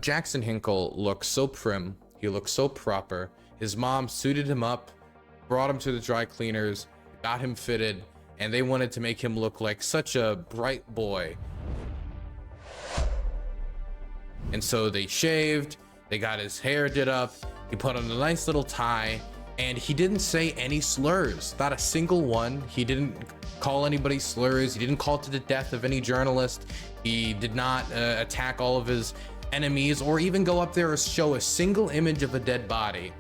Jackson Hinkle looks so prim, he looks so proper. His mom suited him up, brought him to the dry cleaners, got him fitted, and they wanted to make him look like such a bright boy. And so they shaved, they got his hair did up, he put on a nice little tie, and he didn't say any slurs, not a single one. He didn't call anybody slurs, he didn't call to the death of any journalist, he did not attack all of his enemies, or even go up there and show a single image of a dead body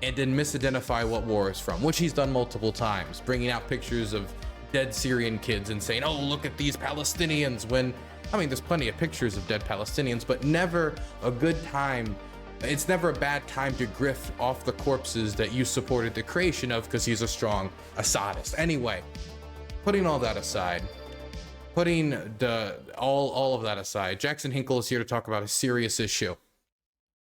and then misidentify what war is from, which he's done multiple times, bringing out pictures of dead Syrian kids and saying, oh, look at these Palestinians, when, I mean, there's plenty of pictures of dead Palestinians, but never a good time. It's never a bad time to grift off the corpses that you supported the creation of because he's a strong Assadist. Anyway, putting all that aside, putting all of that aside, Jackson Hinkle is here to talk about a serious issue.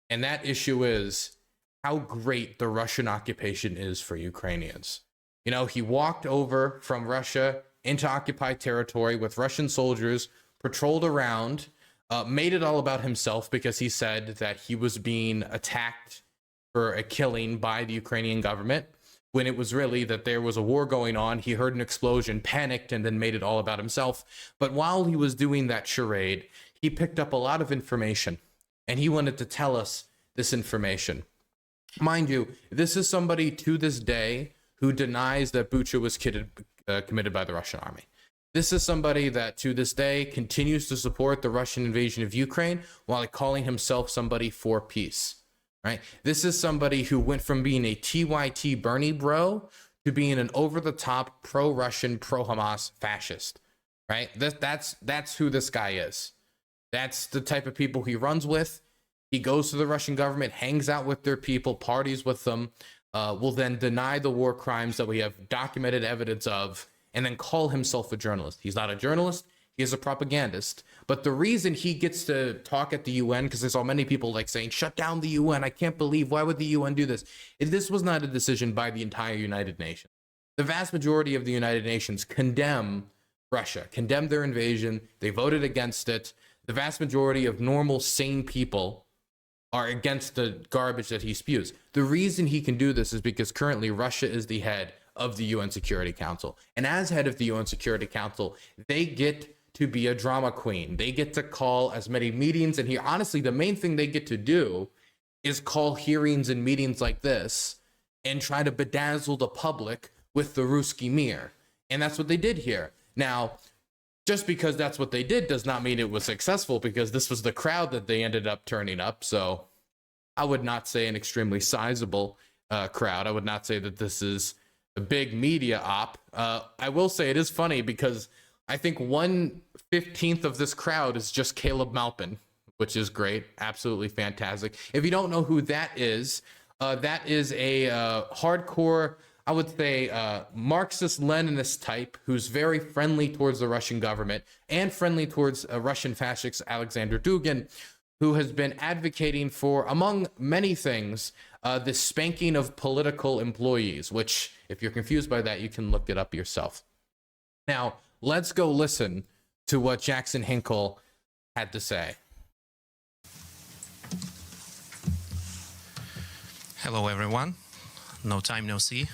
And that issue is how great the Russian occupation is for Ukrainians. You know, he walked over from Russia into occupied territory with Russian soldiers, patrolled around, made it all about himself because he said that he was being attacked for a killing by the Ukrainian government, when it was really that there was a war going on. He heard an explosion, panicked, and then made it all about himself. But while he was doing that charade, he picked up a lot of information, and he wanted to tell us this information. Mind you, this is somebody to this day who denies that Bucha was committed by the Russian army. This is somebody that to this day continues to support the Russian invasion of Ukraine while calling himself somebody for peace, right? This is somebody who went from being a TYT Bernie bro to being an over-the-top pro-Russian, pro-Hamas fascist, right? That's who this guy is. That's the type of people he runs with. He goes to the Russian government, hangs out with their people, parties with them, will then deny the war crimes that we have documented evidence of, and then call himself a journalist. He's not a journalist, he is a propagandist. But the reason he gets to talk at the UN, because I saw many people like saying, shut down the UN, I can't believe, why would the UN do this? This was not a decision by the entire United Nations. The vast majority of the United Nations condemn Russia, condemn their invasion, they voted against it. The vast majority of normal, sane people are against the garbage that he spews. The reason he can do this is because currently Russia is the head of the UN Security Council. And as head of the UN Security Council, they get to be a drama queen. They get to call as many meetings. And here, honestly, the main thing they get to do is call hearings and meetings like this and try to bedazzle the public with the Ruski Mir. And that's what they did here. Now, just because that's what they did does not mean it was successful, because this was the crowd that they ended up turning up. So I would not say an extremely sizable crowd. I would not say that this is a big media op. I will say it is funny because I think 1/15 of this crowd is just Caleb Maupin, which is great. Absolutely fantastic. If you don't know who that is a hardcore, I would say, Marxist-Leninist type who's very friendly towards the Russian government and friendly towards Russian fascist Alexander Dugin, who has been advocating for, among many things, the spanking of political employees, which, if you're confused by that, you can look it up yourself. Now, let's go listen to what Jackson Hinkle had to say. Hello, everyone. No time, no see.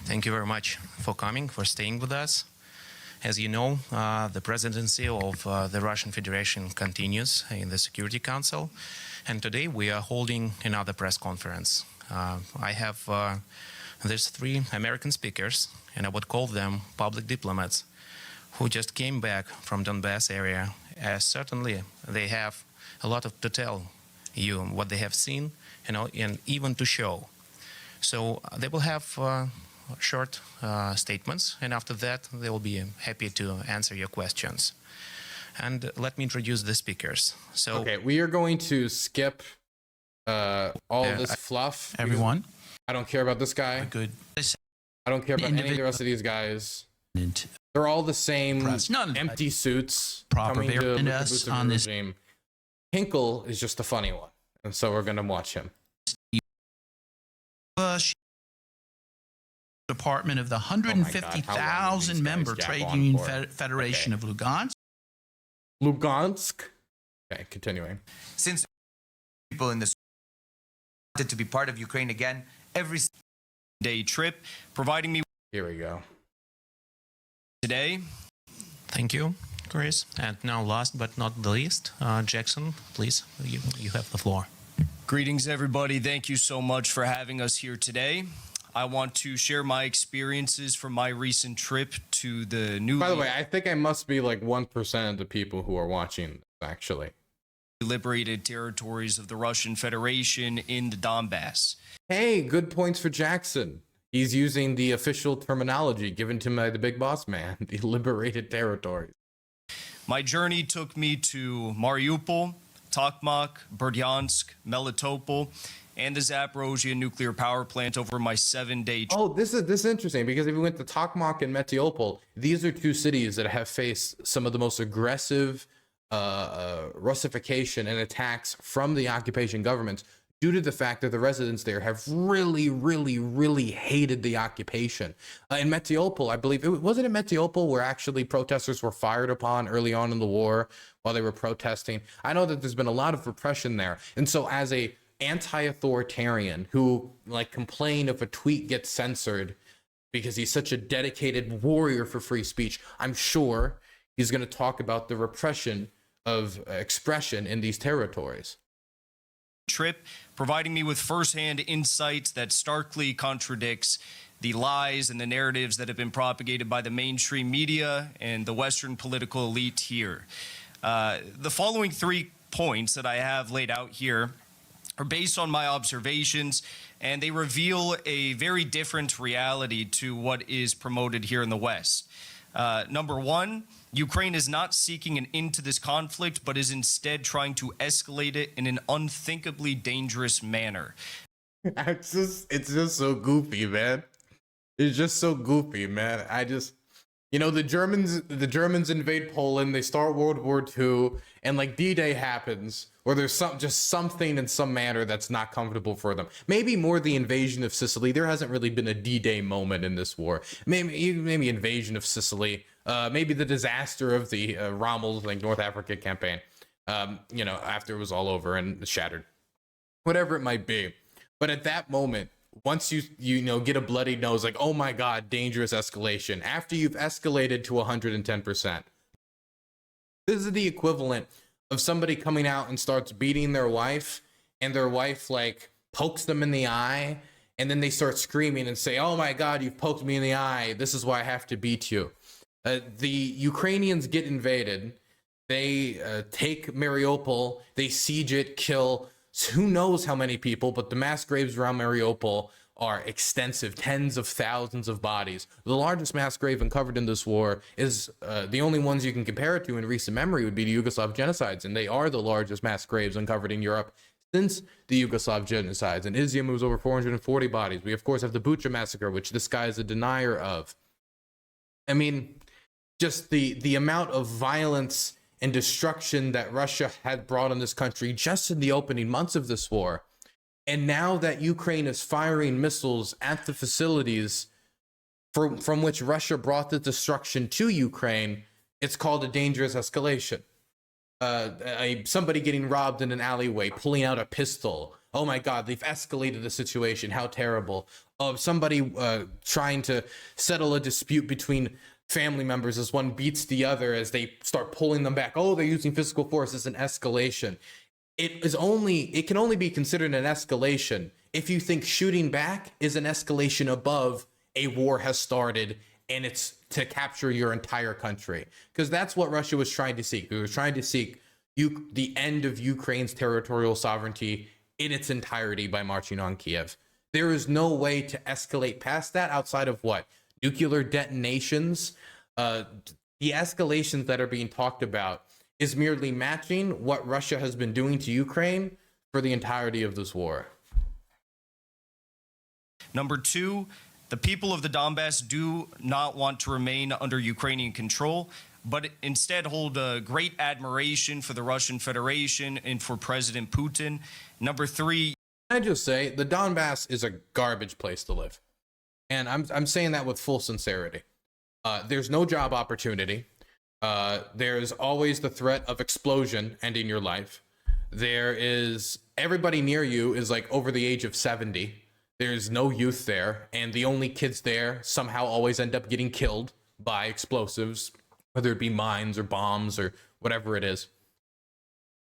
Thank you very much for coming, for staying with us. As you know, the presidency of the Russian Federation continues in the Security Council, and today we are holding another press conference. I have these three American speakers, and I would call them public diplomats, who just came back from Donbass area. Certainly, they have a lot to tell you what they have seen, you know, and even to show. So they will have short statements, and after that they will be happy to answer your questions. And let me introduce the speakers. So okay, we are going to skip all this fluff. Everyone, I don't care about this guy. good. I don't care about any of the rest of these guys. They're all the same empty suits Proper coming to lick the us boots of on the this. regime. Hinkle is just a funny one, and so we're going to watch him. Department of the 150,000 member trade union federation of Lugansk. Lugansk. Okay, continuing. Since people in this wanted to be part of Ukraine again every day trip, providing me Here we go. today. Thank you, Chris. And now, last but not the least, Jackson, please, you have the floor. Greetings, everybody. Thank you so much for having us here today. I want to share my experiences from my recent trip to the new. By the way, I think I must be like 1% of the people who are watching, actually. Liberated territories of the Russian Federation in the Donbass. Hey, good points for Jackson. He's using the official terminology given to him by the big boss man, the liberated territories. My journey took me to Mariupol, Tokmak, Berdyansk, Melitopol, and the Zaporizhzhia nuclear power plant over my 7-day trip. Oh, this is interesting because if we went to Tokmak and Melitopol, these are two cities that have faced some of the most aggressive Russification and attacks from the occupation governments due to the fact that the residents there have really hated the occupation. In Melitopol, I believe, wasn't it Melitopol where actually protesters were fired upon early on in the war while they were protesting? I know that there's been a lot of repression there. And so as a anti-authoritarian who like complain if a tweet gets censored because he's such a dedicated warrior for free speech, I'm sure he's going to talk about the repression of expression in these territories. Trip, providing me with firsthand insight that starkly contradicts the lies and the narratives that have been propagated by the mainstream media and the Western political elite here. The following 3 points that I have laid out here are based on my observations, and they reveal a very different reality to what is promoted here in the West. Number 1, Ukraine is not seeking an end to this conflict, but is instead trying to escalate it in an unthinkably dangerous manner. It's just so goofy, man. It's just so goofy, man. You know, the Germans invade Poland, they start World War II, and like D-Day happens, or there's something in some manner that's not comfortable for them. Maybe more the invasion of Sicily. There hasn't really been a D-Day moment in this war. Maybe invasion of Sicily. Maybe the disaster of the Rommel's like North Africa campaign. You know, after it was all over and shattered. Whatever it might be. But at that moment, once you know get a bloody nose, like, oh my God, dangerous escalation. After you've escalated to 110%. This is the equivalent of somebody coming out and starts beating their wife, and their wife like pokes them in the eye, and then they start screaming and say, oh my God, you've poked me in the eye. This is why I have to beat you. The Ukrainians get invaded. They take Mariupol. They siege it, kill who knows how many people, but the mass graves around Mariupol are extensive, tens of thousands of bodies. The largest mass grave uncovered in this war is the only ones you can compare it to in recent memory would be the Yugoslav genocides, and they are the largest mass graves uncovered in Europe since the Yugoslav genocides. In Izium, it was over 440 bodies. We, of course, have the Bucha massacre, which this guy is a denier of. I mean, just the amount of violence and destruction that Russia had brought on this country just in the opening months of this war. And now that Ukraine is firing missiles at the facilities from which Russia brought the destruction to Ukraine, it's called a dangerous escalation. Somebody getting robbed in an alleyway, pulling out a pistol. Oh my God, they've escalated the situation. How terrible. Somebody trying to settle a dispute between family members as one beats the other as they start pulling them back. Oh, they're using physical force as an escalation. It can only be considered an escalation if you think shooting back is an escalation above a war has started and it's to capture your entire country. Because that's what Russia was trying to seek. It was trying to seek the end of Ukraine's territorial sovereignty in its entirety by marching on Kiev. There is no way to escalate past that outside of what? Nuclear detonations. The escalations that are being talked about is merely matching what Russia has been doing to Ukraine for the entirety of this war. Number 2, the people of the Donbass do not want to remain under Ukrainian control, but instead hold a great admiration for the Russian Federation and for President Putin. Number 3, I just say the Donbass is a garbage place to live. And I'm saying that with full sincerity. There's no job opportunity. There's always the threat of explosion ending your life. There is everybody near you is like over the age of 70. There's no youth there, and the only kids there somehow always end up getting killed by explosives, whether it be mines or bombs or whatever it is.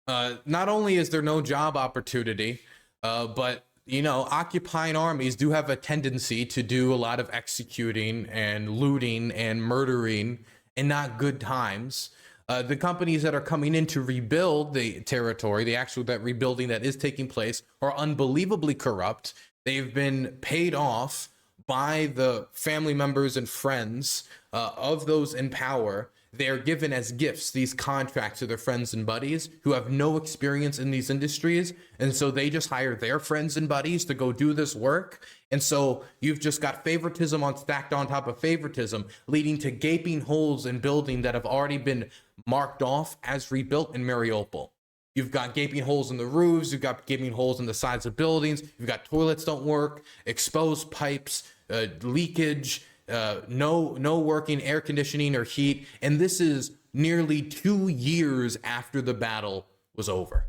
Not only is there no job opportunity, but you know, occupying armies do have a tendency to do a lot of executing and looting and murdering, and not good times. The companies that are coming in to rebuild the territory, that rebuilding that is taking place, are unbelievably corrupt. They've been paid off by the family members and friends of those in power. They're given as gifts these contracts to their friends and buddies who have no experience in these industries. And so they just hire their friends and buddies to go do this work. And so you've just got favoritism stacked on top of favoritism, leading to gaping holes in building that have already been marked off as rebuilt in Mariupol. You've got gaping holes in the roofs. You've got gaping holes in the sides of buildings. You've got toilets don't work, exposed pipes, leakage, no working air conditioning or heat. And this is nearly 2 years after the battle was over.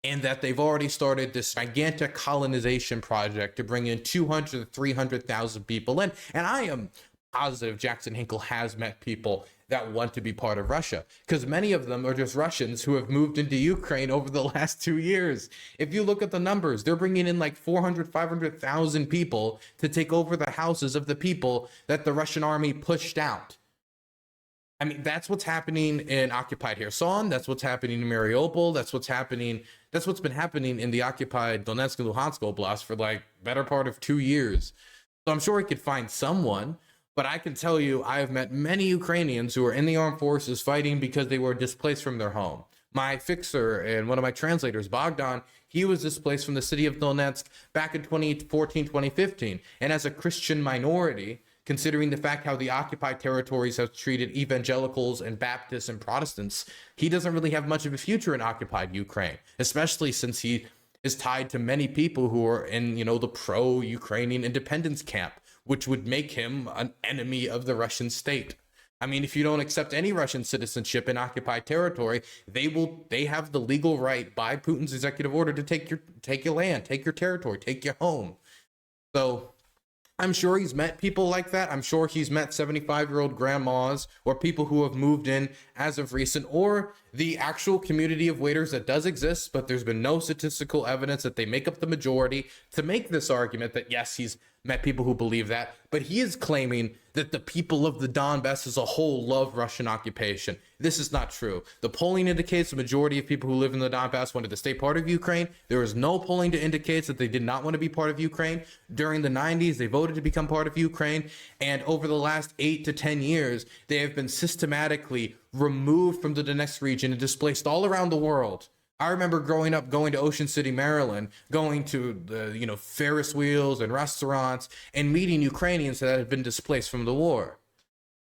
And that they've already started this gigantic colonization project to bring in 200 to 300,000 people in. And I am positive Jackson Hinkle has met people that want to be part of Russia, because many of them are just Russians who have moved into Ukraine over the last 2 years. If you look at the numbers, they're bringing in like 400, 500,000 people to take over the houses of the people that the Russian army pushed out. I mean, that's what's happening in occupied Kherson. That's what's happening in Mariupol. That's what's been happening in the occupied Donetsk and Luhansk Oblast for like better part of 2 years. So I'm sure he could find someone. But I can tell you, I have met many Ukrainians who are in the armed forces fighting because they were displaced from their home. My fixer and one of my translators, Bogdan, he was displaced from the city of Donetsk back in 2014, 2015. And as a Christian minority, considering the fact how the occupied territories have treated evangelicals and Baptists and Protestants, he doesn't really have much of a future in occupied Ukraine, especially since he is tied to many people who are in, you know, the pro-Ukrainian independence camp, which would make him an enemy of the Russian state. I mean, if you don't accept any Russian citizenship in occupied territory, they have the legal right by Putin's executive order to take your land, take your territory, take your home. So I'm sure he's met people like that. I'm sure he's met 75-year-old grandmas or people who have moved in as of recent, or the actual community of waiters that does exist, but there's been no statistical evidence that they make up the majority to make this argument that yes, he's met people who believe that, but he is claiming that the people of the Donbass as a whole love Russian occupation. This is not true. The polling indicates the majority of people who live in the Donbass wanted to stay part of Ukraine. There is no polling to indicate that they did not want to be part of Ukraine. During the 90s, they voted to become part of Ukraine. And over the last 8 to 10 years, they have been systematically removed from the Donetsk region and displaced all around the world. I remember growing up, going to Ocean City, Maryland, going to the Ferris wheels and restaurants and meeting Ukrainians that had been displaced from the war.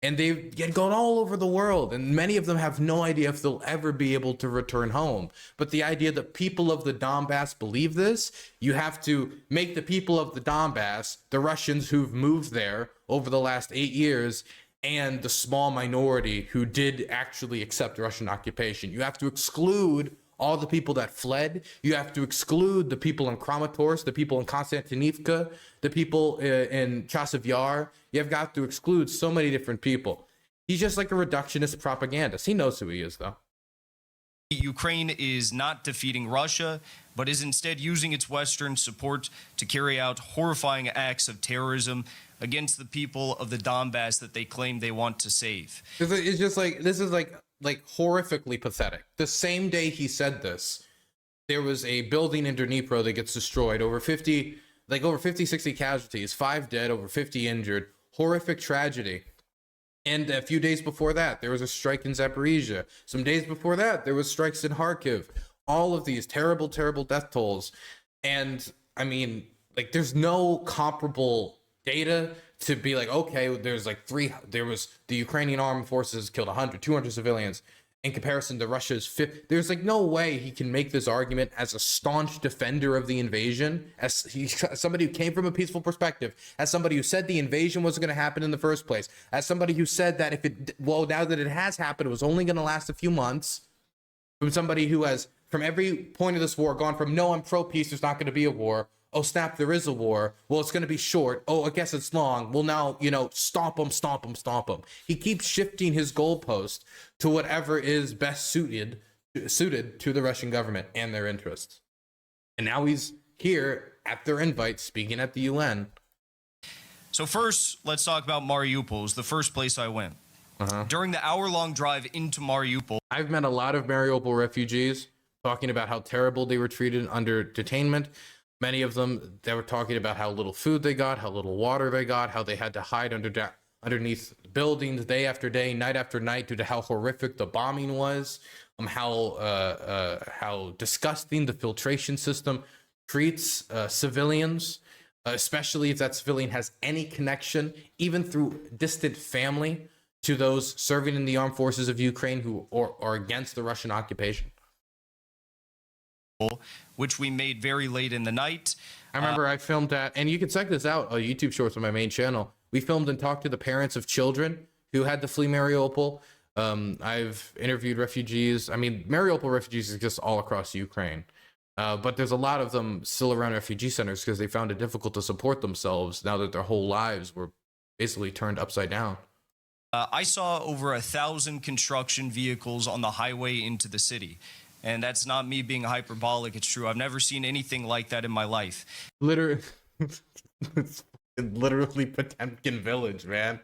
And they've gone all over the world, and many of them have no idea if they'll ever be able to return home. But the idea that people of the Donbass believe this, you have to make the people of the Donbass, the Russians who've moved there over the last 8 years, and the small minority who did actually accept Russian occupation. You have to exclude all the people that fled. You have to exclude the people in Kramatorsk, the people in Konstantinivka, the people in Chasiv Yar. You've got to exclude so many different people. He's just like a reductionist propagandist. He knows who he is, though. Ukraine is not defeating Russia, but is instead using its Western support to carry out horrifying acts of terrorism against the people of the Donbass that they claim they want to save. It's just like, this is like horrifically pathetic. The same day he said this, there was a building in Dnipro that gets destroyed. Over 50, 60 casualties, 5 dead, over 50 injured. Horrific tragedy. And a few days before that, there was a strike in Zaporizhzhia. Some days before that, there was strikes in Kharkiv. All of these terrible, terrible death tolls. And I mean, like, there's no comparable data to be like, okay, there was the Ukrainian armed forces killed 100, 200 civilians in comparison to Russia's 50. There's like no way he can make this argument as a staunch defender of the invasion, as somebody who came from a peaceful perspective, as somebody who said the invasion wasn't going to happen in the first place, as somebody who said that now that it has happened, it was only going to last a few months, from somebody who has from every point of this war gone from, no, I'm pro-peace, there's not going to be a war. Oh, snap, there is a war. Well, it's going to be short. Oh, I guess it's long. Well, now, stomp them, stomp them, stomp them. He keeps shifting his goalpost to whatever is best suited to the Russian government and their interests. And now he's here at their invite, speaking at the UN. So first, let's talk about Mariupol. It's the first place I went. During the hour-long drive into Mariupol, I've met a lot of Mariupol refugees talking about how terrible they were treated under detainment. Many of them, they were talking about how little food they got, how little water they got, how they had to hide underneath buildings day after day, night after night, due to how horrific the bombing was, how disgusting the filtration system treats civilians, especially if that civilian has any connection, even through distant family, to those serving in the armed forces of Ukraine who are against the Russian occupation. which we made very late in the night. I remember I filmed that, and you can check this out on YouTube Shorts on my main channel. We filmed and talked to the parents of children who had to flee Mariupol. I've interviewed refugees. I mean, Mariupol refugees is just all across Ukraine. But there's a lot of them still around refugee centers because they found it difficult to support themselves now that their whole lives were basically turned upside down. I saw over 1,000 construction vehicles on the highway into the city. And that's not me being hyperbolic. It's true. I've never seen anything like that in my life. Literally, it's literally Potemkin village, man.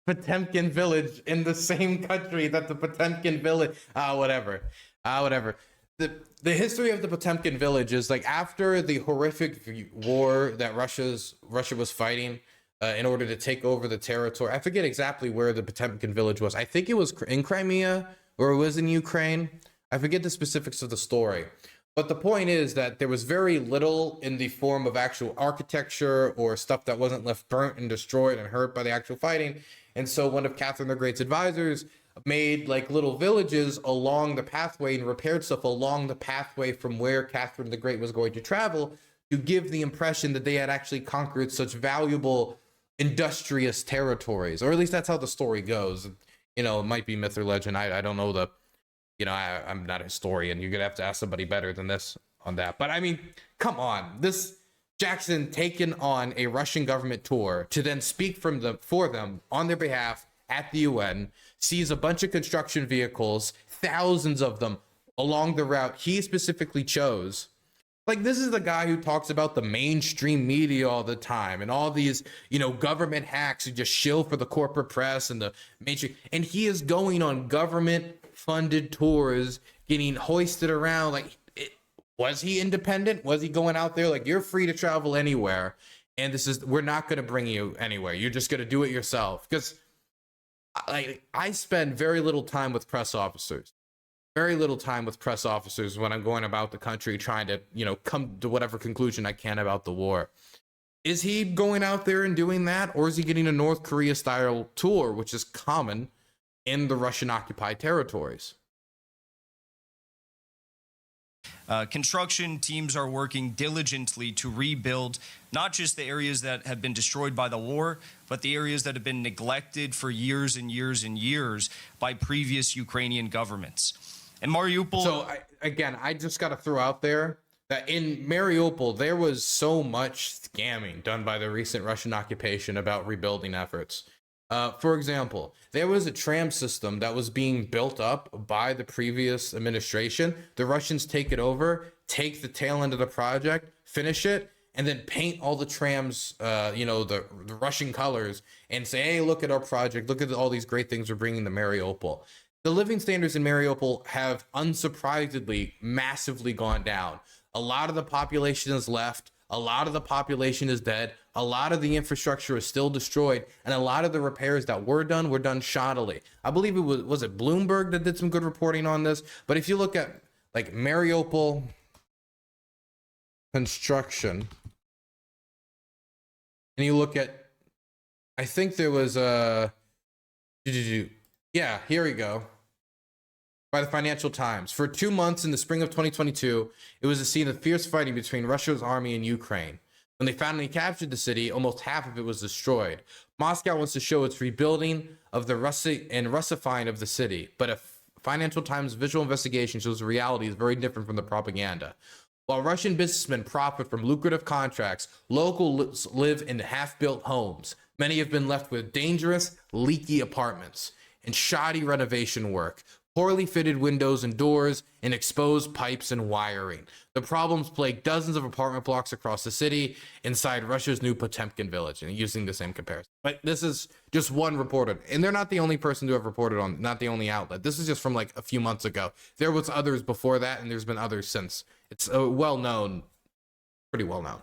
Potemkin village in the same country that the Potemkin village. Whatever. The history of the Potemkin village is like after the horrific war that Russia was fighting in order to take over the territory. I forget exactly where the Potemkin village was. I think it was in Crimea or it was in Ukraine. I forget the specifics of the story. But the point is that there was very little in the form of actual architecture or stuff that wasn't left burnt and destroyed and hurt by the actual fighting. And so one of Catherine the Great's advisors made like little villages along the pathway and repaired stuff along the pathway from where Catherine the Great was going to travel to give the impression that they had actually conquered such valuable industrious territories, or at least that's how the story goes. You know, it might be myth or legend. I don't know the, you know, I'm not a historian. You're gonna have to ask somebody better than this on that. But I mean, come on, this Jackson taken on a Russian government tour to then speak for them on their behalf at the UN, sees a bunch of construction vehicles, thousands of them along the route he specifically chose. Like, this is the guy who talks about the mainstream media all the time and all these, you know, government hacks who just shill for the corporate press and the mainstream. And he is going on government funded tours, getting hoisted around. Like, was he independent? Was he going out there like, you're free to travel anywhere? And we're not going to bring you anywhere. You're just going to do it yourself. Because I spend very little time with press officers. Very little time with press officers when I'm going about the country trying to, you know, come to whatever conclusion I can about the war. Is he going out there and doing that? Or is he getting a North Korea style tour, which is common in the Russian occupied territories? Construction teams are working diligently to rebuild not just the areas that have been destroyed by the war, but the areas that have been neglected for years and years and years by previous Ukrainian governments. And Mariupol... So, I just got to throw out there that in Mariupol, there was so much scamming done by the recent Russian occupation about rebuilding efforts. For example, there was a tram system that was being built up by the previous administration. The Russians take it over, take the tail end of the project, finish it, and then paint all the trams, you know, the Russian colors and say, hey, look at our project. Look at all these great things we're bringing to Mariupol. The living standards in Mariupol have unsurprisingly massively gone down. A lot of the population is left. A lot of the population is dead. A lot of the infrastructure is still destroyed. And a lot of the repairs that were done shoddily. I believe it was it Bloomberg that did some good reporting on this. But if you look at like Mariupol construction, and you look at, I think there was yeah, here we go. By the Financial Times. For 2 months in the spring of 2022, it was a scene of fierce fighting between Russia's army and Ukraine. When they finally captured the city, almost half of it was destroyed. Moscow wants to show its rebuilding of the Russifying of the city, but a Financial Times visual investigation shows the reality is very different from the propaganda. While Russian businessmen profit from lucrative contracts, locals live in half-built homes. Many have been left with dangerous, leaky apartments and shoddy renovation work, poorly fitted windows and doors, and exposed pipes and wiring. The problems plague dozens of apartment blocks across the city inside Russia's new Potemkin village, and using the same comparison. But this is just one reporter, and they're not the only person to have reported on, not the only outlet. This is just from like a few months ago. There was others before that, and there's been others since. It's well known, pretty well known.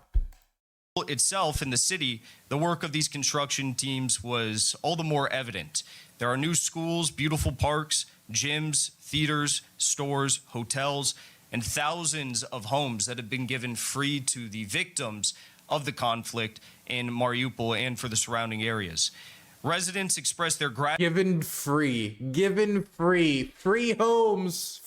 Itself in the city, the work of these construction teams was all the more evident. There are new schools, beautiful parks, gyms, theaters, stores, hotels, and thousands of homes that have been given free to the victims of the conflict in Mariupol and for the surrounding areas. Residents expressed their gratitude. Given free homes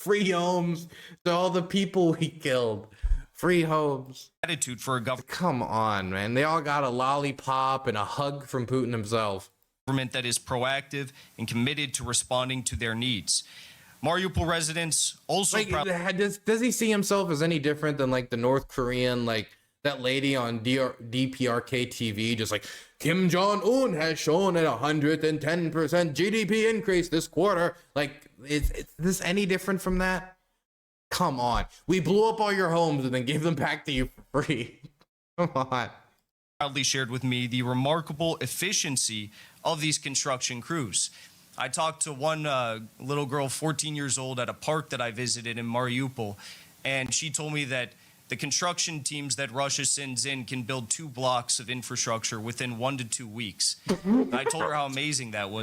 to all the people we killed. Free homes. Gratitude for a Come on, man. They all got a lollipop and a hug from Putin himself. Government that is proactive and committed to responding to their needs. Mariupol residents also does he see himself as any different than like the North Korean, like that lady on DPRK TV, just like Kim Jong-un has shown a 110% GDP increase this quarter? Like, is this any different from that? Come on. We blew up all your homes and then gave them back to you for free. Come on. Proudly shared with me the remarkable efficiency of these construction crews. I talked to one little girl, 14 years old, at a park that I visited in Mariupol, and she told me that the construction teams that Russia sends in can build 2 blocks of infrastructure within 1 to 2 weeks. I told her how amazing that was.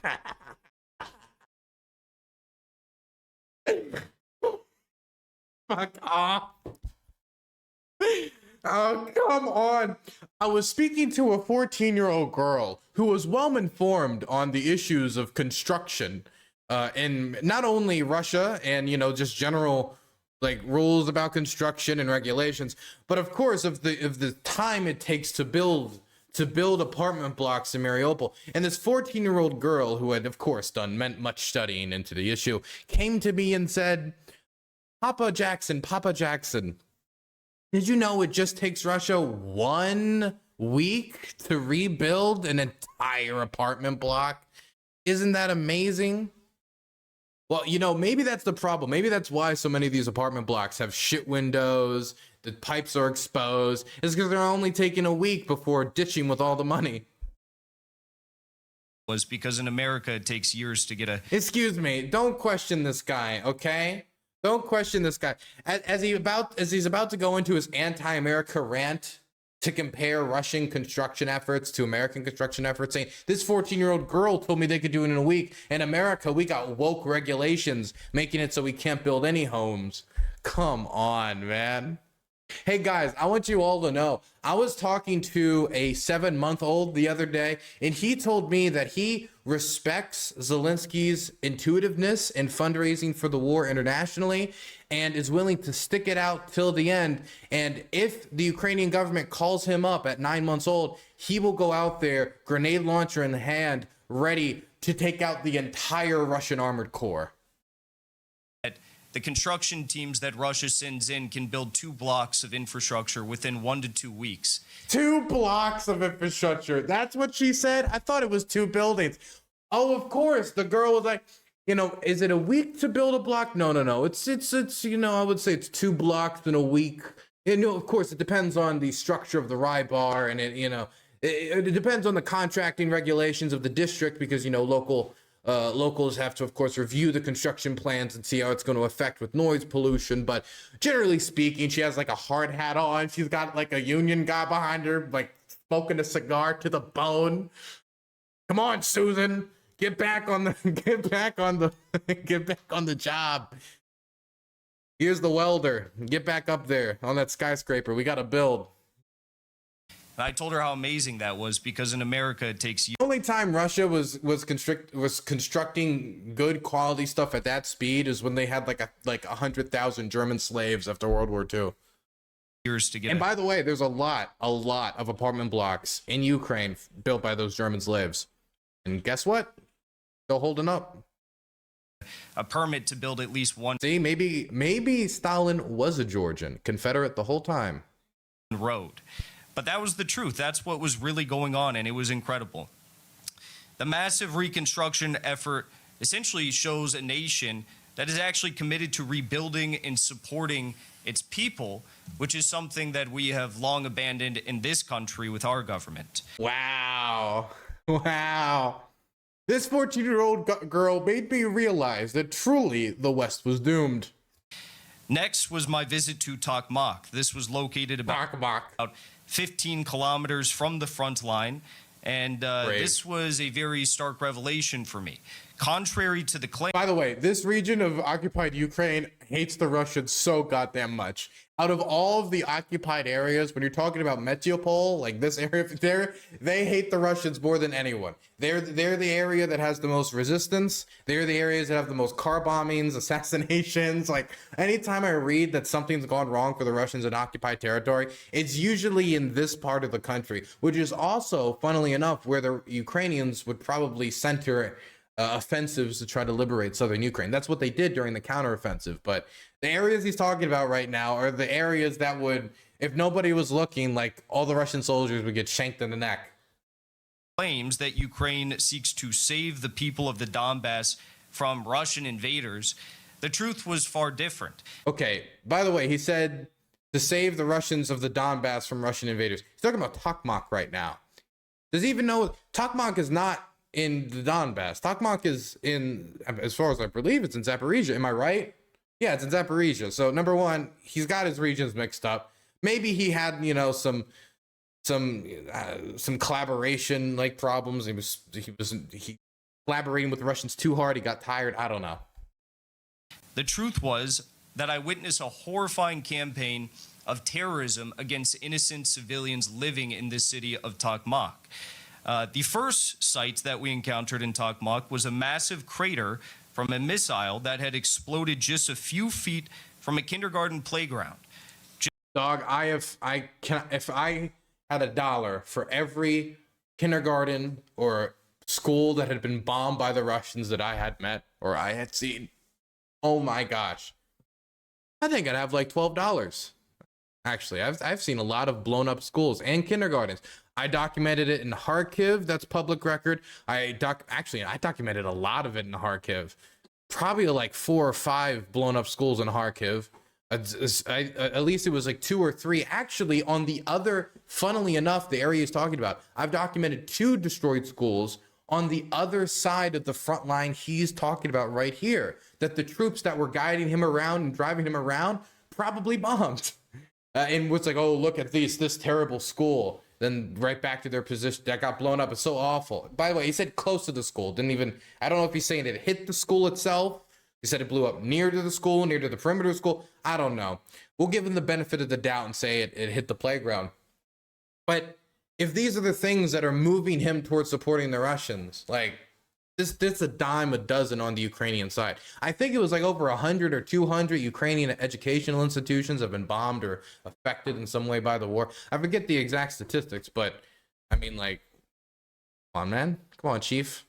Fuck off. Oh, come on. I was speaking to a 14-year-old girl who was well informed on the issues of construction in not only Russia and, you know, just general like rules about construction and regulations, but of course of the time it takes to build apartment blocks in Mariupol. And this 14-year-old girl, who had of course done much studying into the issue, came to me and said, Papa Jackson, did you know it just takes Russia 1 week to rebuild an entire apartment block? Isn't that amazing? Well, you know, maybe that's the problem. Maybe that's why so many of these apartment blocks have shit windows, the pipes are exposed. It's because they're only taking a week before ditching with all the money. Was because in America it takes years to get a... Excuse me, don't question this guy, okay? Don't question this guy. As he's about to go into his anti-America rant to compare Russian construction efforts to American construction efforts, saying this 14-year-old girl told me they could do it in a week. In America, we got woke regulations making it so we can't build any homes. Come on, man. Hey guys, I want you all to know, I was talking to a 7-month-old the other day, and he told me that he respects Zelensky's intuitiveness in fundraising for the war internationally and is willing to stick it out till the end. And if the Ukrainian government calls him up at 9 months old, he will go out there, grenade launcher in hand, ready to take out the entire Russian armored corps. The construction teams that Russia sends in can build 2 blocks of infrastructure within 1 to 2 weeks. 2 blocks of infrastructure. That's what she said? I thought it was 2 buildings. Oh, of course. The girl was like, you know, is it a week to build a block? No. It's you know, I would say it's 2 blocks in a week. You know, of course, it depends on the structure of the rebar, and it depends on the contracting regulations of the district, because, you know, locals have to, of course, review the construction plans and see how it's going to affect with noise pollution. But generally speaking, she has like a hard hat on. She's got like a union guy behind her, like smoking a cigar to the bone. Come on, Susan, get back on the job. Here's the welder. Get back up there on that skyscraper. We got to build. And I told her how amazing that was, because in America it takes years. The only time Russia was constructing good quality stuff at that speed is when they had like 100,000 German slaves after World War II. Years to get. And by the way, there's a lot of apartment blocks in Ukraine built by those German slaves. And guess what? Still holding up. a permit to build at least one See, maybe Stalin was a Georgian, Confederate the whole time. road. But that was the truth. That's what was really going on, and it was incredible. The massive reconstruction effort essentially shows a nation that is actually committed to rebuilding and supporting its people, which is something that we have long abandoned in this country with our government. Wow. Wow. This 14-year-old girl made me realize that truly the West was doomed. Next was my visit to Tokmak. This was located about 15 kilometers from the front line, and this was a very stark revelation for me. Contrary to the claim... By the way, this region of occupied Ukraine hates the Russians so goddamn much. Out of all of the occupied areas, when you're talking about Mariupol, like this area, they hate the Russians more than anyone. They're the area that has the most resistance. They're the areas that have the most car bombings, assassinations. Like, anytime I read that something's gone wrong for the Russians in occupied territory, it's usually in this part of the country, which is also, funnily enough, where the Ukrainians would probably center offensives to try to liberate southern Ukraine. That's what they did during the counteroffensive. But the areas he's talking about right now are the areas that would, if nobody was looking, like all the Russian soldiers would get shanked in the neck. Claims that Ukraine seeks to save the people of the Donbass from Russian invaders. The truth was far different. Okay, by the way, he said to save the Russians of the Donbass from Russian invaders. He's talking about Tokmak right now. Does he even know Tokmak is not in the Donbass? Tokmak is in, as far as I believe, it's in Zaporizhzhia. Am I right? Yeah, it's in Zaporizhzhia. So number one, he's got his regions mixed up. Maybe he had, you know, some collaboration like problems. He collaborating with the Russians too hard. He got tired. I don't know. The truth was that I witnessed a horrifying campaign of terrorism against innocent civilians living in the city of Tokmak. The first site that we encountered in Tokmak was a massive crater from a missile that had exploded just a few feet from a kindergarten playground. Dog, if I had $1 for every kindergarten or school that had been bombed by the Russians that I had met or I had seen, oh my gosh, I think I'd have like $12. Actually, I've seen a lot of blown up schools and kindergartens. I documented it in Kharkiv. That's public record. I documented a lot of it in Kharkiv. Probably like 4 or 5 blown up schools in Kharkiv. At least it was like 2 or 3. Actually, on the other, funnily enough, the area he's talking about, I've documented 2 destroyed schools on the other side of the front line he's talking about right here, that the troops that were guiding him around and driving him around probably bombed. And was like, oh, look at this terrible school. Then right back to their position that got blown up. It's so awful. By the way, he said close to the school. Didn't even, I don't know if he's saying it hit the school itself. He said it blew up near to the school, near to the perimeter of the school. I don't know. We'll give him the benefit of the doubt and say it hit the playground. But if these are the things that are moving him towards supporting the Russians, like, this a dime a dozen on the Ukrainian side. I think it was like over 100 or 200 Ukrainian educational institutions have been bombed or affected in some way by the war. I forget the exact statistics, but I mean, like, come on, man. Come on, Chief.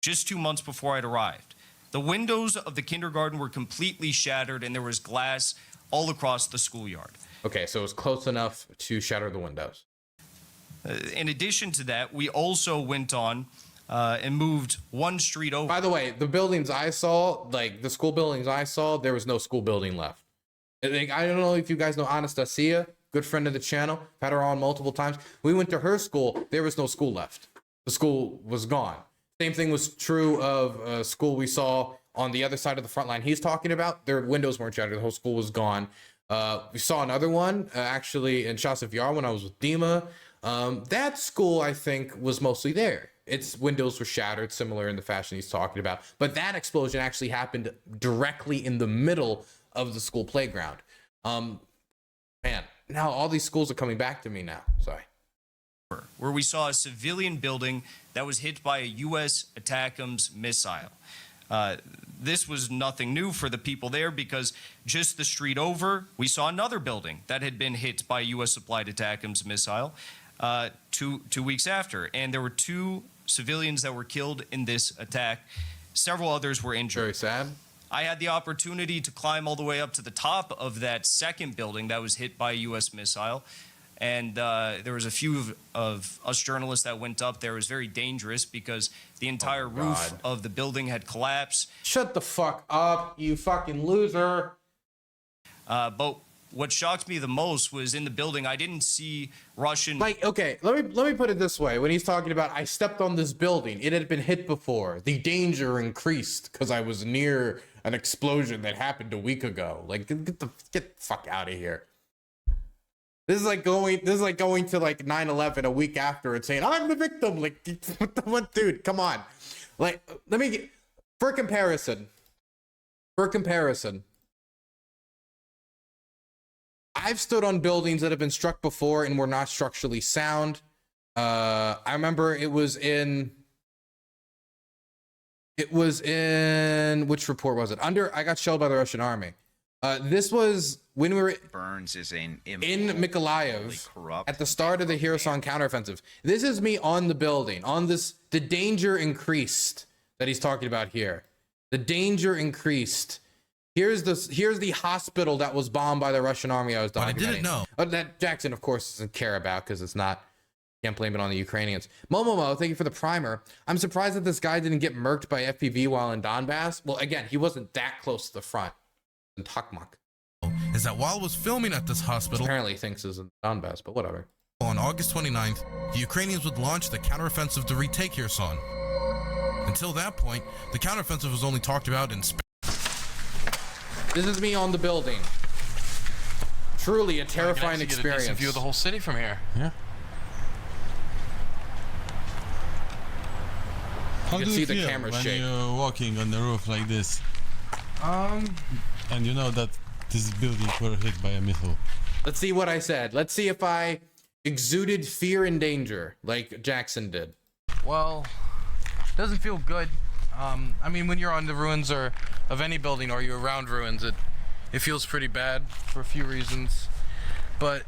Just 2 months before I'd arrived, the windows of the kindergarten were completely shattered and there was glass all across the schoolyard. Okay, so it was close enough to shatter the windows. In addition to that, we also went on and moved 1 street over. By the way, the buildings I saw, like the school buildings I saw, there was no school building left. Like, I don't know if you guys know Anastasia, good friend of the channel, had her on multiple times. We went to her school, there was no school left. The school was gone. Same thing was true of a school we saw on the other side of the front line he's talking about. Their windows weren't shattered, the whole school was gone. We saw another one actually in Chasiv Yar when I was with Dima. That school, I think, was mostly there. Its windows were shattered, similar in the fashion he's talking about. But that explosion actually happened directly in the middle of the school playground. Man, now all these schools are coming back to me now. Sorry. Where we saw a civilian building that was hit by a U.S. Atacms missile. This was nothing new for the people there because just the street over, we saw another building that had been hit by a U.S.-supplied Atacms missile 2 weeks after. And there were 2 civilians that were killed in this attack. Several others were injured. Very sad. I had the opportunity to climb all the way up to the top of that second building that was hit by a U.S. missile. And there was a few of us journalists that went up there. It was very dangerous because the entire roof of the building had collapsed. Shut the fuck up, you fucking loser. But what shocked me the most was in the building, I didn't see Russian. Like, okay, let me put it this way. When he's talking about, I stepped on this building, it had been hit before. The danger increased because I was near an explosion that happened a week ago. Like, get the fuck out of here. This is like going to like 9/11 a week after and saying, I'm the victim. Like, what, dude, come on. Like, let me get, for comparison, I've stood on buildings that have been struck before and were not structurally sound. I remember it was in, which report was it? I got shelled by the Russian army. This was when we were Burns is in Mykolaiv at the start of the Kherson counteroffensive. This is me on the building, on this, the danger increased that he's talking about here. The danger increased. Here's the hospital that was bombed by the Russian army. I was documenting. But I didn't know. That Jackson, of course, doesn't care about because it's not. Can't blame it on the Ukrainians. Momomo, thank you for the primer. I'm surprised that this guy didn't get murked by FPV while in Donbass. Well, again, he wasn't that close to the front in Tokmak. Is that while I was filming at this hospital, Apparently he thinks is in Donbass, but whatever. on August 29th, the Ukrainians would launch the counteroffensive to retake Kherson. Until that point, the counteroffensive was only talked about in This is me on the building. Truly a terrifying experience. Get a decent view of the whole city from here. Yeah. How You do can you see the feel camera when shake. you're walking on the roof like this? And you know that this building were hit by a missile. Let's see what I said. Let's see if I exuded fear and danger like Jackson did. Well, doesn't feel good. I mean, when you're on the ruins or of any building or you're around ruins, it feels pretty bad for a few reasons. But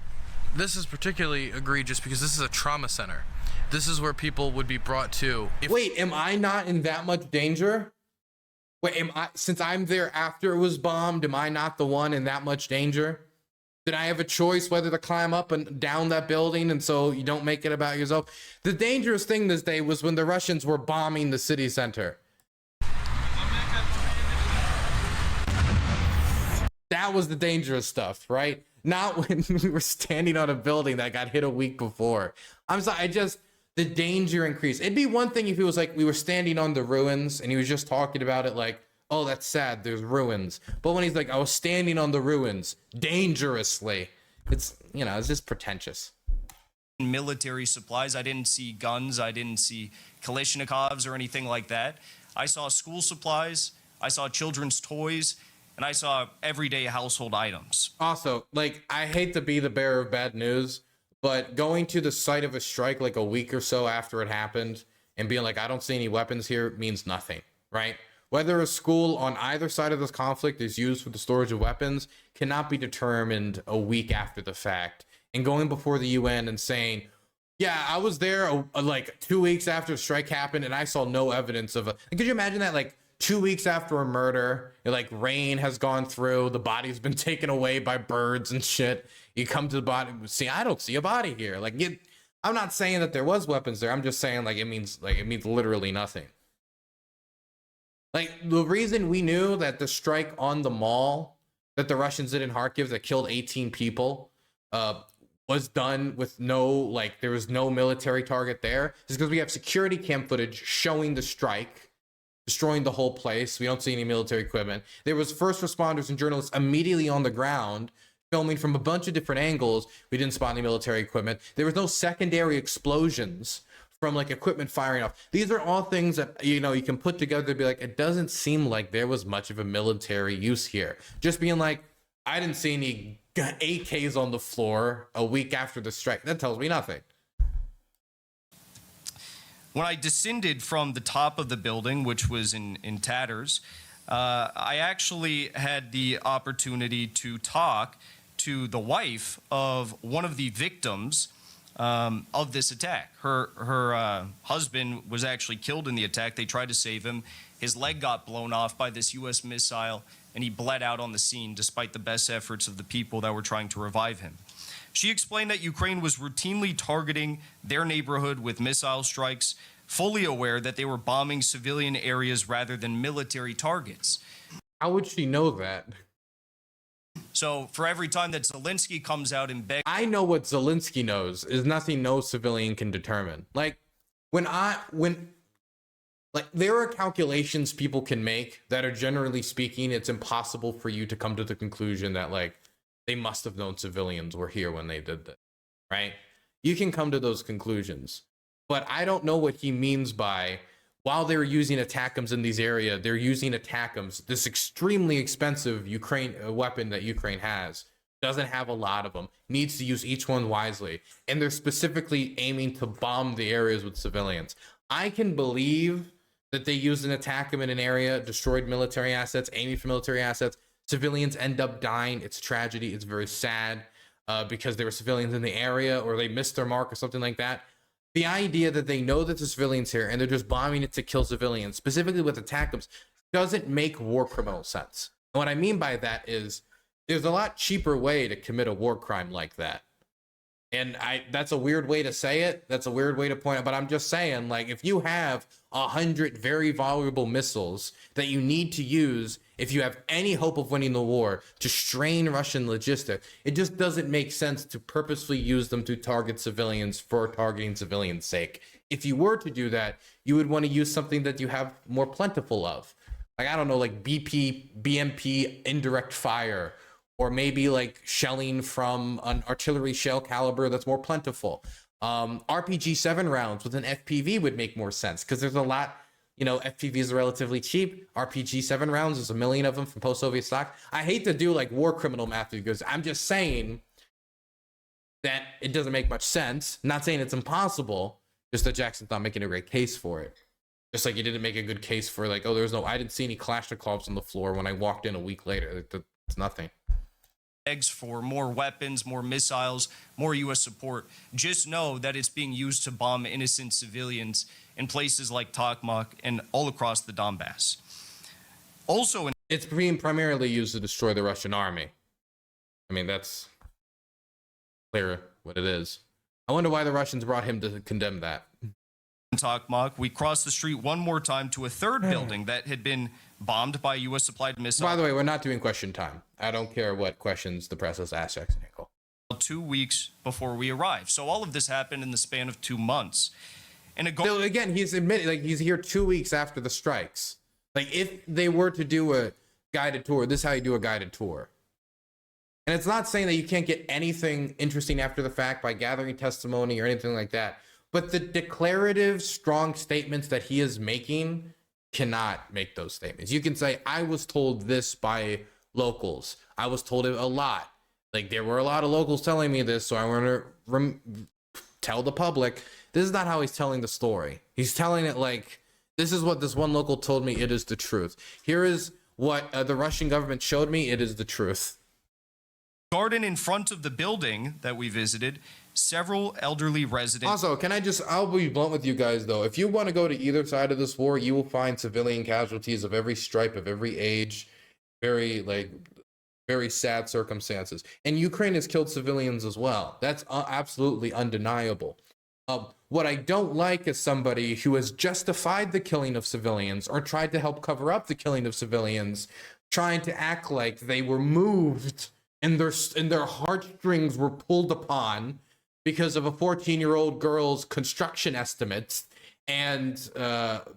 this is particularly egregious because this is a trauma center. This is where people would be brought to. Wait, am I not in that much danger? Wait, since I'm there after it was bombed, am I not the one in that much danger? Did I have a choice whether to climb up and down that building and so you don't make it about yourself? The dangerous thing this day was when the Russians were bombing the city center. That was the dangerous stuff, right? Not when we were standing on a building that got hit a week before. I'm sorry, the danger increased. It'd be one thing if he was like, we were standing on the ruins and he was just talking about it like, oh, that's sad, there's ruins. But when he's like, I was standing on the ruins dangerously, it's, you know, it's just pretentious. Military supplies. I didn't see guns. I didn't see Kalashnikovs or anything like that. I saw school supplies. I saw children's toys. And I saw everyday household items. Also, like, I hate to be the bearer of bad news, but going to the site of a strike like a week or so after it happened and being like, I don't see any weapons here means nothing, right? Whether a school on either side of this conflict is used for the storage of weapons cannot be determined a week after the fact. And going before the UN and saying, yeah, I was there like 2 weeks after the strike happened and I saw no evidence of could you imagine that, like, 2 weeks after a murder, like rain has gone through, the body's been taken away by birds and shit. You come to the body, see, I don't see a body here. Like, I'm not saying that there was weapons there. I'm just saying, like, it means literally nothing. Like, the reason we knew that the strike on the mall that the Russians did in Kharkiv that killed 18 people was done with there was no military target there is because we have security cam footage showing the strike destroying the whole place. We don't see any military equipment. There was first responders and journalists immediately on the ground filming from a bunch of different angles. We didn't spot any military equipment. There was no secondary explosions from like equipment firing off. These are all things that, you know, you can put together to be like, it doesn't seem like there was much of a military use here. Just being like, I didn't see any AKs on the floor a week after the strike. That tells me nothing. When I descended from the top of the building, which was in tatters, I actually had the opportunity to talk to the wife of one of the victims of this attack. Her husband was actually killed in the attack. They tried to save him. His leg got blown off by this U.S. missile, and he bled out on the scene despite the best efforts of the people that were trying to revive him. She explained that Ukraine was routinely targeting their neighborhood with missile strikes, fully aware that they were bombing civilian areas rather than military targets. How would she know that? So for every time that Zelensky comes out and begs, I know what Zelensky knows is nothing no civilian can determine. Like there are calculations people can make that are, generally speaking, it's impossible for you to come to the conclusion that like they must have known civilians were here when they did this, right? You can come to those conclusions, but I don't know what he means by, while they were using Atacms in these areas, they're using Atacms, this extremely expensive weapon that Ukraine has, doesn't have a lot of them, needs to use each one wisely, and they're specifically aiming to bomb the areas with civilians. I can believe that they used an Atacm in an area, destroyed military assets, aiming for military assets. Civilians end up dying. It's a tragedy. It's very sad because there were civilians in the area or they missed their mark or something like that. The idea that they know that there's civilians here and they're just bombing it to kill civilians, specifically with Atacms, doesn't make war criminal sense. And what I mean by that is there's a lot cheaper way to commit a war crime like that. And that's a weird way to say it. That's a weird way to point it. But I'm just saying, like, if you have 100 very valuable missiles that you need to use if you have any hope of winning the war to strain Russian logistics, it just doesn't make sense to purposely use them to target civilians for targeting civilians' sake. If you were to do that, you would want to use something that you have more plentiful of. Like, I don't know, like BMP indirect fire, or maybe like shelling from an artillery shell caliber that's more plentiful. RPG-7 rounds with an FPV would make more sense because there's a lot, you know, FPVs are relatively cheap. RPG-7 rounds, there's a million of them from post-Soviet stock. I hate to do like war criminal math because I'm just saying that it doesn't make much sense. Not saying it's impossible, just that Jackson's not making a great case for it. Just like he didn't make a good case for like, oh, I didn't see any Kalashnikovs on the floor when I walked in a week later. It's nothing. For more weapons, more missiles, more U.S. support. Just know that it's being used to bomb innocent civilians in places like Tokmak and all across the Donbass. Also, it's being primarily used to destroy the Russian army. I mean, that's clear what it is. I wonder why the Russians brought him to condemn that. In Tokmak, we crossed the street one more time to a third building that had been bombed by U.S. supplied missiles. By the way, we're not doing question time. I don't care what questions the press has asked Jackson Hinkle. 2 weeks before we arrived. So all of this happened in the span of 2 months. And so again, he's admitting, like, he's here 2 weeks after the strikes. Like, if they were to do a guided tour, this is how you do a guided tour. And it's not saying that you can't get anything interesting after the fact by gathering testimony or anything like that. But the declarative, strong statements that he is making cannot make those statements. You can say, I was told this by locals. I was told it a lot. Like, there were a lot of locals telling me this, so I want to tell the public. This is not how he's telling the story. He's telling it like, this is what this one local told me. It is the truth. Here is what the Russian government showed me. It is the truth. Garden in front of the building that we visited, several elderly residents. Also, I'll be blunt with you guys though. If you want to go to either side of this war, you will find civilian casualties of every stripe, of every age, very sad circumstances. And Ukraine has killed civilians as well. That's absolutely undeniable. What I don't like is somebody who has justified the killing of civilians or tried to help cover up the killing of civilians, trying to act like they were moved and their heartstrings were pulled upon because of a 14-year-old girl's construction estimates and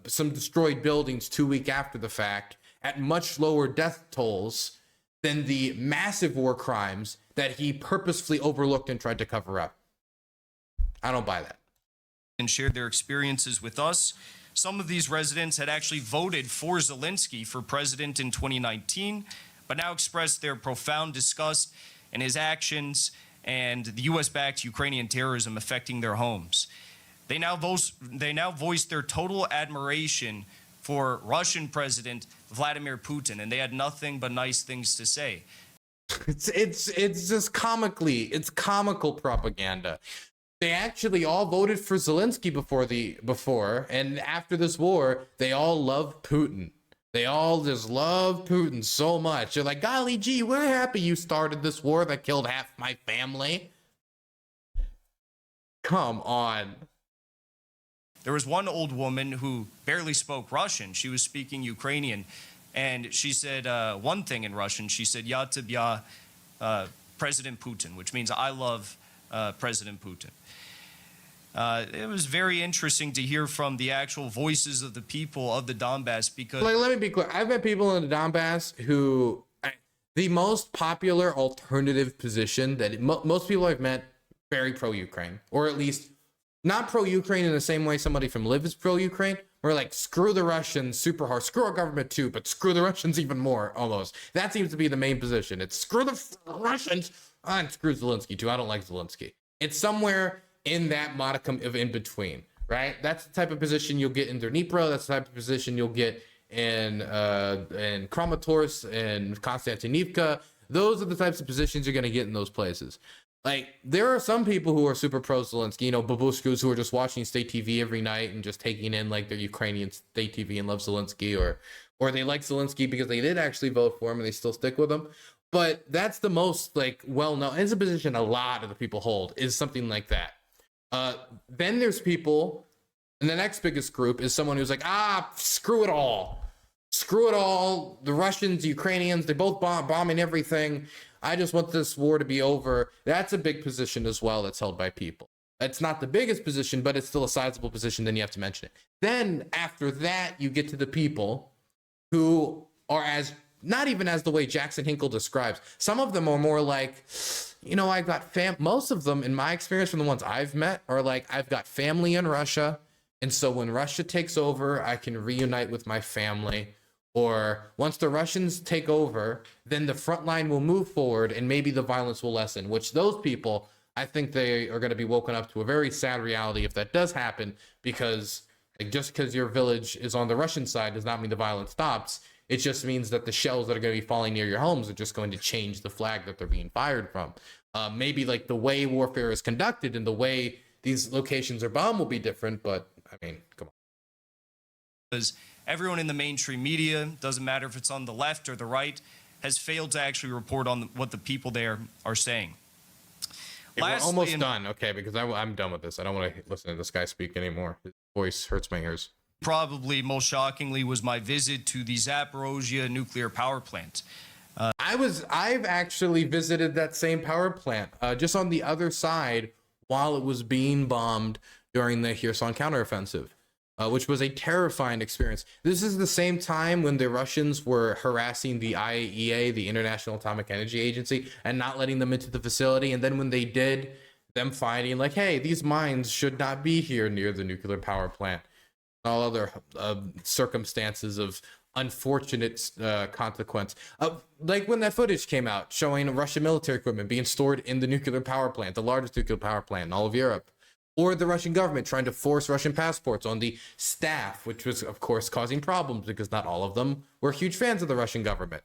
some destroyed buildings 2 weeks after the fact at much lower death tolls than the massive war crimes that he purposefully overlooked and tried to cover up. I don't buy that. And shared their experiences with us. Some of these residents had actually voted for Zelensky for president in 2019, but now expressed their profound disgust in his actions and the U.S.-backed Ukrainian terrorism affecting their homes. They now voiced their total admiration for Russian President Vladimir Putin, and they had nothing but nice things to say. It's just comical propaganda. They actually all voted for Zelensky before, and after this war, they all love Putin. They all just love Putin so much. They're like, golly gee, we're happy you started this war that killed half my family. Come on. There was one old woman who barely spoke Russian. She was speaking Ukrainian, and she said one thing in Russian. She said, "Ya tebya, President Putin," which means I love President Putin. It was very interesting to hear from the actual voices of the people of the Donbass, because Like, let me be clear. I've met people in the Donbass who, the most popular alternative position that most people I've met, very pro-Ukraine, or at least not pro-Ukraine in the same way somebody from Liv is pro-Ukraine. We're like, screw the Russians super hard, screw our government too, but screw the Russians even more, almost. That seems to be the main position. It's screw the Russians and screw Zelensky too. I don't like Zelensky. It's somewhere in that modicum of in between, right? That's the type of position you'll get in Dnipro. That's the type of position you'll get in Kramatorsk and Konstantinivka. Those are the types of positions you're going to get in those places. Like, there are some people who are super pro-Zelensky, you know, babushkas who are just watching state TV every night and just taking in, like, their Ukrainian state TV and love Zelensky, or they like Zelensky because they did actually vote for him and they still stick with him. But that's the most, like, well-known, it's a position a lot of the people hold, is something like that. Then there's people, and the next biggest group is someone who's like, screw it all. Screw it all. The Russians, the Ukrainians, they both bombing everything. I just want this war to be over. That's a big position as well that's held by people. It's not the biggest position, but it's still a sizable position. Then you have to mention it. Then after that, you get to the people who are not even as the way Jackson Hinkle describes. Some of them are more like, you know, I've got most of them, in my experience from the ones I've met, are like, I've got family in Russia. And so when Russia takes over, I can reunite with my family. Or once the Russians take over, then the front line will move forward and maybe the violence will lessen, which those people, I think they are going to be woken up to a very sad reality if that does happen, because like, just because your village is on the Russian side does not mean the violence stops. It just means that the shells that are going to be falling near your homes are just going to change the flag that they're being fired from. Maybe like the way warfare is conducted and the way these locations are bombed will be different, but I mean, come on. Because everyone in the mainstream media, doesn't matter if it's on the left or the right, has failed to actually report on what the people there are saying. We're almost done, okay, because I'm done with this. I don't want to listen to this guy speak anymore. His voice hurts my ears. Probably most shockingly was my visit to the Zaporizhzhia nuclear power plant. I've actually visited that same power plant, just on the other side while it was being bombed during the Kherson counteroffensive. Which was a terrifying experience. This is the same time when the Russians were harassing the IAEA, the International Atomic Energy Agency, and not letting them into the facility. And then when they did, them finding like, hey, these mines should not be here near the nuclear power plant. All other circumstances of unfortunate consequence. Like when that footage came out showing Russian military equipment being stored in the nuclear power plant, the largest nuclear power plant in all of Europe. Or the Russian government trying to force Russian passports on the staff, which was, of course, causing problems because not all of them were huge fans of the Russian government.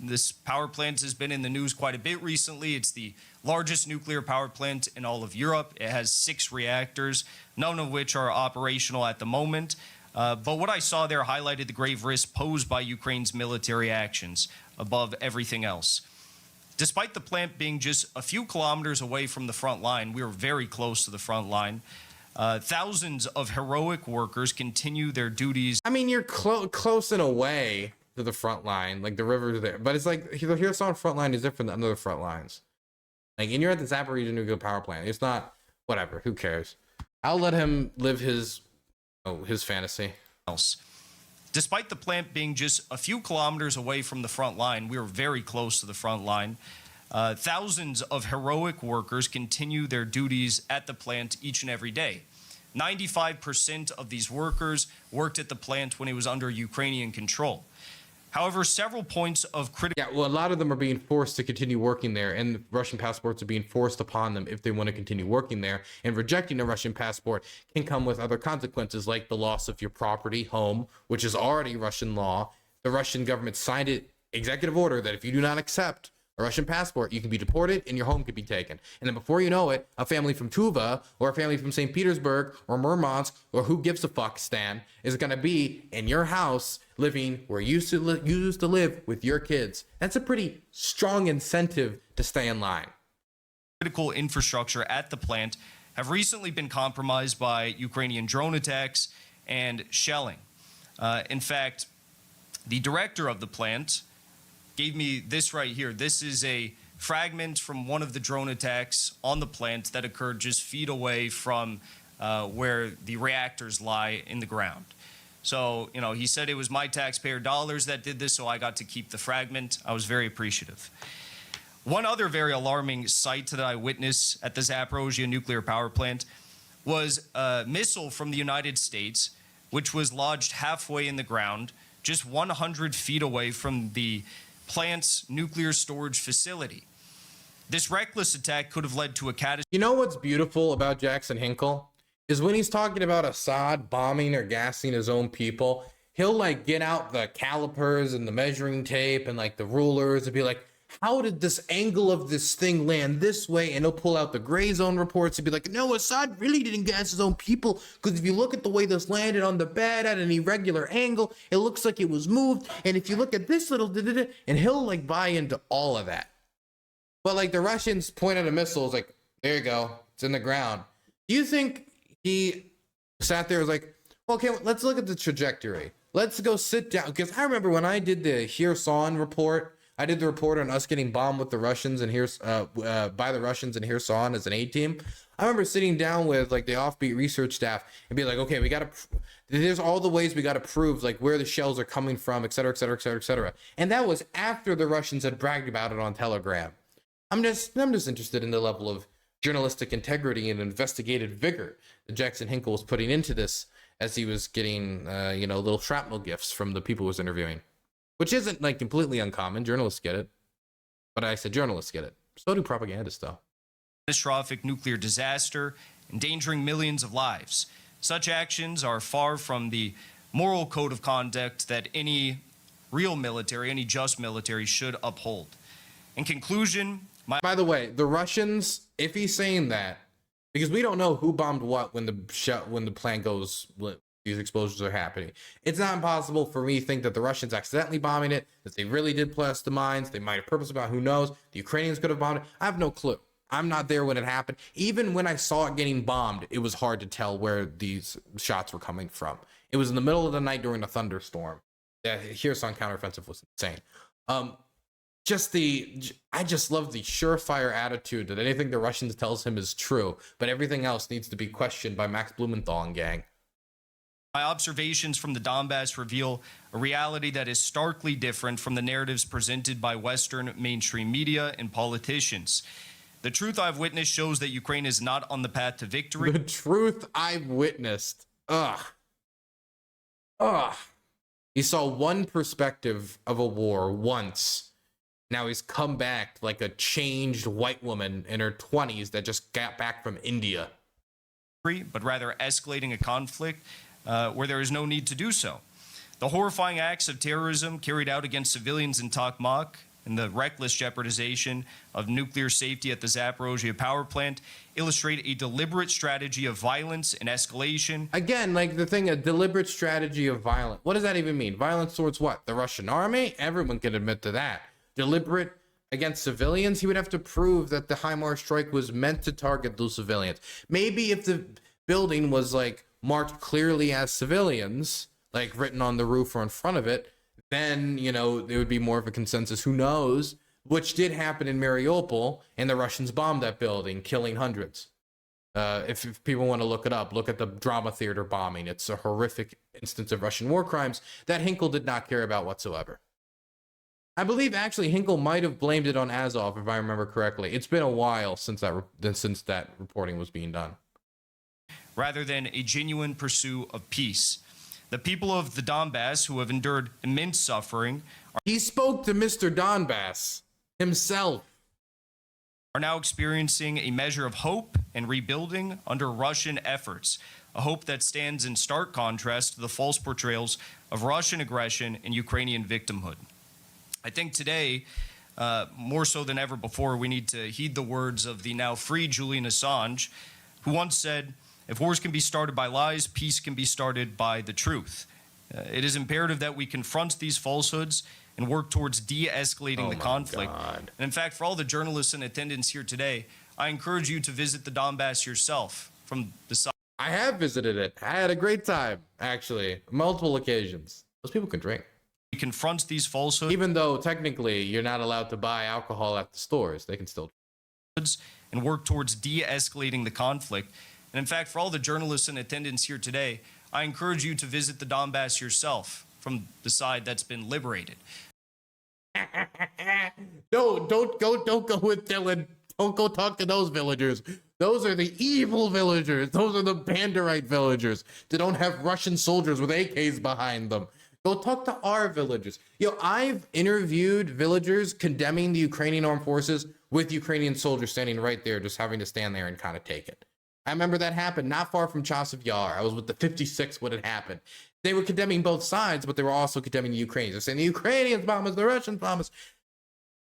This power plant has been in the news quite a bit recently. It's the largest nuclear power plant in all of Europe. It has 6 reactors, none of which are operational at the moment. But what I saw there highlighted the grave risk posed by Ukraine's military actions above everything else. Despite the plant being just a few kilometers away from the front line, we were very close to the front line. Thousands of heroic workers continue their duties. I mean, you're close in a way to the front line, like the river's there, but it's like the Kherson front line is different than other front lines. Like, and you're at the Zaporizhzhia nuclear power plant. It's not, whatever, who cares? I'll let him live his fantasy. Despite the plant being just a few kilometers away from the front line, we were very close to the front line. Thousands of heroic workers continue their duties at the plant each and every day. 95% of these workers worked at the plant when it was under Ukrainian control. However, several points of critical... Yeah, well, a lot of them are being forced to continue working there, and Russian passports are being forced upon them if they want to continue working there. And rejecting a Russian passport can come with other consequences, like the loss of your property, home, which is already Russian law. The Russian government signed an executive order that if you do not accept a Russian passport, you can be deported and your home could be taken. And then before you know it, a family from Tuva or a family from St. Petersburg or Murmansk or who gives a fuck, Stan, is going to be in your house living where you used to live with your kids. That's a pretty strong incentive to stay in line. Critical infrastructure at the plant have recently been compromised by Ukrainian drone attacks and shelling. In fact, the director of the plant gave me this right here. This is a fragment from one of the drone attacks on the plant that occurred just feet away from where the reactors lie in the ground. So, you know, he said it was my taxpayer dollars that did this, so I got to keep the fragment. I was very appreciative. One other very alarming sight that I witnessed at the Zaporizhzhia nuclear power plant was a missile from the United States, which was lodged halfway in the ground, just 100 feet away from the plant's nuclear storage facility. This reckless attack could have led to a catastrophe. You know what's beautiful about Jackson Hinkle is when he's talking about Assad bombing or gassing his own people, he'll like get out the calipers and the measuring tape and like the rulers and be like, how did this angle of this thing land this way? And he'll pull out the gray zone reports and be like, no, Assad really didn't gas his own people, because if you look at the way this landed on the bed at an irregular angle, it looks like it was moved. And if you look at this little and he'll like buy into all of that. But like the Russians point at a missile, it's like, there you go, it's in the ground. Do you think he sat there and was like, okay, let's look at the trajectory. Let's go sit down. Because I remember when I did the Kherson report, I did the report on us getting bombed with the Russians and by the Russians in Kherson as an A team. I remember sitting down with like the offbeat research staff and be like, okay, there's all the ways we got to prove like where the shells are coming from, et cetera, et cetera, et cetera, et cetera. And that was after the Russians had bragged about it on Telegram. I'm just interested in the level of journalistic integrity and investigative vigor that Jackson Hinkle was putting into this as he was getting, little shrapnel gifts from the people he was interviewing. Which isn't like completely uncommon. Journalists get it. But I said journalists get it. So do propagandists, though. Catastrophic nuclear disaster, endangering millions of lives. Such actions are far from the moral code of conduct that any real military, any just military should uphold. In conclusion, by the way, the Russians, if he's saying that, because we don't know who bombed what when the plant goes, these explosions are happening. It's not impossible for me to think that the Russians accidentally bombing it, that they really did blast the mines, they might have purpose about, who knows, the Ukrainians could have bombed it. I have no clue. I'm not there when it happened. Even when I saw it getting bombed, it was hard to tell where these shots were coming from. It was in the middle of the night during a thunderstorm. The Kherson counteroffensive was insane. I just love the surefire attitude that anything the Russians tells him is true, but everything else needs to be questioned by Max Blumenthal and gang. My observations from the Donbass reveal a reality that is starkly different from the narratives presented by Western mainstream media and politicians. The truth I've witnessed shows that Ukraine is not on the path to victory. The truth I've witnessed. He saw one perspective of a war once. Now he's come back like a changed white woman in her 20s that just got back from India. But rather escalating a conflict where there is no need to do so. The horrifying acts of terrorism carried out against civilians in Tokmak and the reckless jeopardization of nuclear safety at the Zaporizhzhia power plant illustrate a deliberate strategy of violence and escalation. Again, like the thing, a deliberate strategy of violence. What does that even mean? Violence towards what? The Russian army? Everyone can admit to that. Deliberate against civilians? He would have to prove that the HIMARS strike was meant to target those civilians. Maybe if the building was like marked clearly as civilians, like written on the roof or in front of it, then, there would be more of a consensus. Who knows? Which did happen in Mariupol, and the Russians bombed that building, killing hundreds. If people want to look it up, look at the drama theater bombing. It's a horrific instance of Russian war crimes that Hinkle did not care about whatsoever. I believe actually Hinkle might have blamed it on Azov, if I remember correctly. It's been a while since that reporting was being done. Rather than a genuine pursuit of peace. The people of the Donbass, who have endured immense suffering, he spoke to Mr. Donbass himself, are now experiencing a measure of hope and rebuilding under Russian efforts, a hope that stands in stark contrast to the false portrayals of Russian aggression and Ukrainian victimhood. I think today more so than ever before, we need to heed the words of the now free Julian Assange, who once said, "If wars can be started by lies, peace can be started by the truth." It is imperative that we confront these falsehoods and work towards de-escalating the conflict. And in fact, for all the journalists in attendance here today, I encourage you to visit the Donbass yourself from the side. I have visited it. I had a great time, actually, multiple occasions. Those people can drink. We confront these falsehoods. Even though technically you're not allowed to buy alcohol at the stores, they can still and work towards de-escalating the conflict. And in fact, for all the journalists in attendance here today, I encourage you to visit the Donbass yourself from the side that's been liberated. No, don't go with Dylan. Don't go talk to those villagers. Those are the evil villagers. Those are the Banderite villagers. They don't have Russian soldiers with AKs behind them. Go talk to our villagers. Yo, I've interviewed villagers condemning the Ukrainian armed forces with Ukrainian soldiers standing right there, just having to stand there and kind of take it. I remember that happened not far from Chasiv Yar. I was with the 56 when it happened. They were condemning both sides, but they were also condemning the Ukrainians. They're saying the Ukrainians bomb us, the Russians bomb us.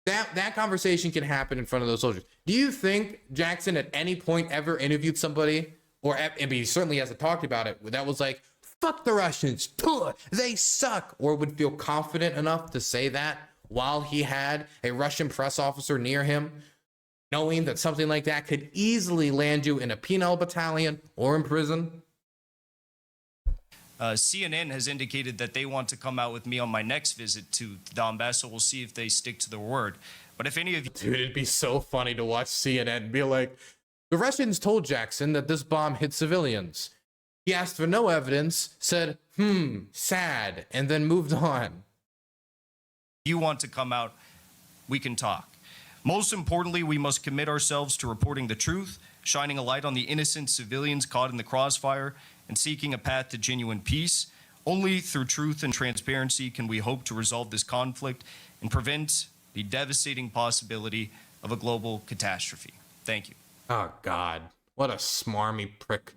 That conversation can happen in front of those soldiers. Do you think Jackson at any point ever interviewed somebody, or he certainly hasn't talked about it, that was like, fuck the Russians, they suck, or would feel confident enough to say that while he had a Russian press officer near him, knowing that something like that could easily land you in a penal battalion or in prison? CNN has indicated that they want to come out with me on my next visit to Donbass, so we'll see if they stick to their word. But if any of you... Dude, it'd be so funny to watch CNN be like, the Russians told Jackson that this bomb hit civilians. He asked for no evidence, said, sad, and then moved on. You want to come out, we can talk. Most importantly, we must commit ourselves to reporting the truth, shining a light on the innocent civilians caught in the crossfire, and seeking a path to genuine peace. Only through truth and transparency can we hope to resolve this conflict and prevent the devastating possibility of a global catastrophe. Thank you. Oh, God. What a smarmy prick.